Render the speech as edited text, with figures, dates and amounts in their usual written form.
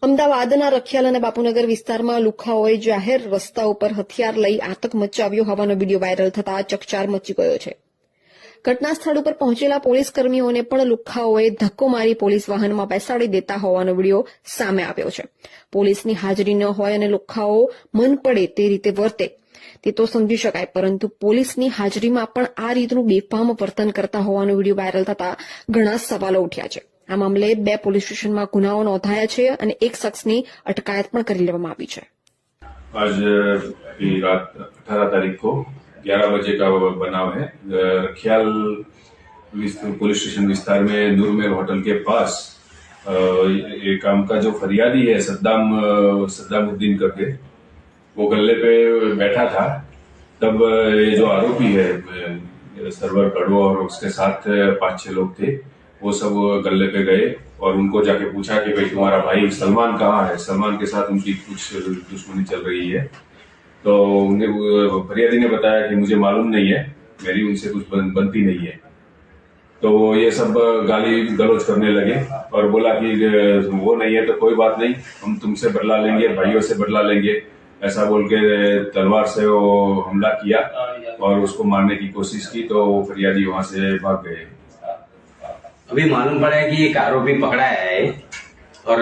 અમદાવાદના રખિયાલ અને બાપુનગર વિસ્તારમાં લુખ્ખાઓએ જાહેર રસ્તા ઉપર હથિયાર લઈ આતંક મચાવ્યો હોવાનો વિડીયો વાયરલ થતા ચકચાર મચી ગયો છે। ઘટના સ્થળ ઉપર પહોંચેલા પોલીસ કર્મીઓને પણ લુખ્ખાઓએ ધક્કો મારી પોલીસ વાહનમાં બેસાડી દેતા હોવાનો વિડીયો સામે આવ્યો છે। પોલીસની હાજરી ન હોય અને લુખ્ખાઓ મન પડે તે રીતે વર્તે તે તો સમજી શકાય, પરંતુ પોલીસની હાજરીમાં પણ આ રીતનું બેફામ વર્તન કરતા હોવાનો વિડીયો વાયરલ થતા ઘણા સવાલો ઉઠ્યા છે। આ મામલે 2 પોલીસ સ્ટેશનમાં ગુનાઓ નોંધાયા છે અને એક શખ્સની અટકાયત પણ કરી લેવામાં આવી છે। आज रात 18 तारीख को 11 बजे का बनाव है। रखियाल पुलिस स्टेशन विस्तार में नूरमेर होटल के पास ये काम का जो फरियादी है सद्दामुद्दीन करके, वो गल्ले पे बैठा था। तब ये जो आरोपी है सरवर कड़ो और उसके साथ 5-6 लोग थे, वो सब गल्ले पे गए और उनको जाके पूछा कि भाई तुम्हारा भाई सलमान कहाँ है। सलमान के साथ उनकी कुछ दुश्मनी चल रही है। तो उन्हें फरियादी ने बताया कि मुझे मालूम नहीं है, मेरी उनसे कुछ बनती नहीं है। तो ये सब गाली गलौज करने लगे और बोला कि वो नहीं है तो कोई बात नहीं, हम तुमसे बदला लेंगे, भाइयों से बदला लेंगे, ऐसा बोल के तलवार से वो हमला किया और उसको मारने की कोशिश की। तो वो फरियादी वहां से भाग गए। अभी मालूम पड़ा है कि एक आरोपी पकड़ा है और